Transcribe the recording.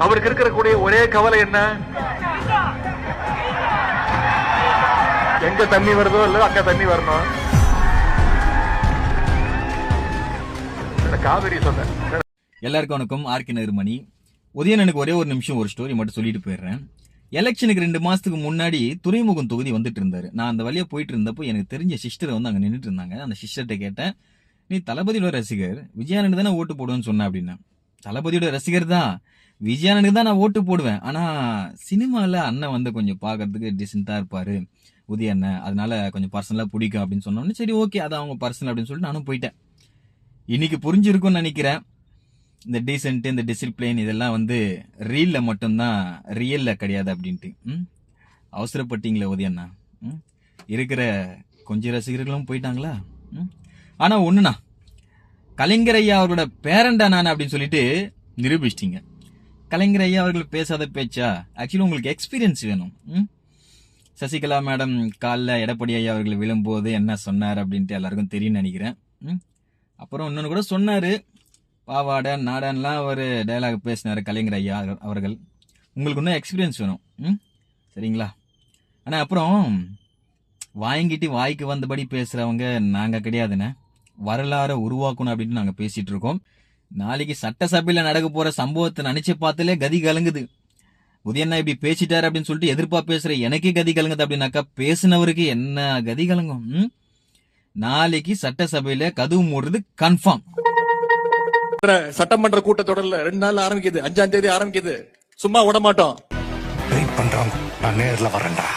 அவருக்கு இருக்கக்கூடிய ஒரே கவலை என்ன? எங்க தண்ணி வருதோ இல்ல அங்க தண்ணி வரணும். காவிரி சொன்ன எல்லாருக்கும் வணக்கம். ஆர்கே நகர்மணி. உதயணனுக்கு ஒரே ஒரு நிமிஷம் ஒரு ஸ்டோரி மட்டும் சொல்லிட்டு போயிடுறேன். எலெக்ஷனுக்கு 2 மாசத்துக்கு முன்னாடி துறைமுகம் தொகுதி வந்துட்டு இருந்தாரு. நான் அந்த வழியா போயிட்டு இருந்தப்போ எனக்கு தெரிஞ்ச சிஸ்டர் வந்து அங்க நின்றுட்டு இருந்தாங்க. அந்த சிஸ்டர்கிட்ட கேட்டேன், நீ தளபதியோட ரசிகர், விஜயானனுக்கு தானே ஓட்டு போடுவேன்னு சொன்ன அப்படின்னா. தளபதியோட ரசிகர் தான், விஜயானனுக்கு தான் நான் ஓட்டு போடுவேன். ஆனா சினிமால அண்ணன் வந்து கொஞ்சம் பாக்குறதுக்கு டிசென்டா இருப்பாரு உதயண்ணன், அதனால கொஞ்சம் பர்சனலா பிடிக்கும் அப்படின்னு சொன்னோன்னு, சரி ஓகே அது அவங்க பர்சனல் அப்படின்னு சொல்லிட்டு நானும் போயிட்டேன். இன்னைக்கு புரிஞ்சிருக்கும்னு நினைக்கிறேன். இந்த டீசென்ட், இந்த டிசிப்ளின் இதெல்லாம் வந்து ரீல்ல மட்டும்தான், ரியல்ல கிடையாது அப்படின்ட்டு. அவசரப்பட்டீங்களே உதயண்ணா. இருக்கிற கொஞ்சம் ரசிகர்களும் போயிட்டாங்களா? ஆனா ஒண்ணுண்ணா, கலைஞர் ஐயா அவர்களோட பேரண்டா நான் அப்படின்னு சொல்லிட்டு நிரூபிச்சிட்டீங்க. கலைஞர் ஐயா அவர்கள் பேசாத பேச்சா? ஆக்சுவலி உங்களுக்கு எக்ஸ்பீரியன்ஸ் வேணும். சசிகலா மேடம் காலில் எடப்பாடி ஐயா அவர்கள் விழும்போது என்ன சொன்னார் அப்படின்ட்டு எல்லாருக்கும் தெரியும்னு நினைக்கிறேன். அப்புறம் இன்னொன்று கூட சொன்னாரு, பாவாடை நாடான்லாம் ஒரு டயலாக் பேசினாரு கலைஞர் ஐயா அவர்கள். உங்களுக்கு இன்னும் எக்ஸ்பீரியன்ஸ் வேணும். சரிங்களா? ஆனால் அப்புறம் வாங்கிட்டு வாய்க்கு வந்தபடி பேசுறவங்க நாங்கள் கிடையாதுண்ணே. வரலாறை உருவாக்கணும் அப்படின்னு நாங்கள் பேசிட்டு இருக்கோம். நாளைக்கு சட்டசபையில் நடக்க போற சம்பவத்தை நினைச்சு பார்த்தாலே கதி கலங்குது. உதயண்ணா இப்படி பேசிட்டாரு அப்படின்னு சொல்லிட்டு எதிர்ப்பா பேசுற எனக்கே கதி கலங்குது அப்படின்னாக்கா பேசினவருக்கு என்ன கதி கலங்கும்? நாளைக்கு சட்டசபையில கதவு மூடுறது கன்ஃபார்ம். சட்டமன்ற கூட்டத்தொடர்ல 2 நாள் ஆரம்பிக்குது, 5ஆம் தேதி ஆரம்பிக்குது. சும்மா விட மாட்டோம். வெயிட் பண்றோம். நான் நேர்ல வரேன்டா.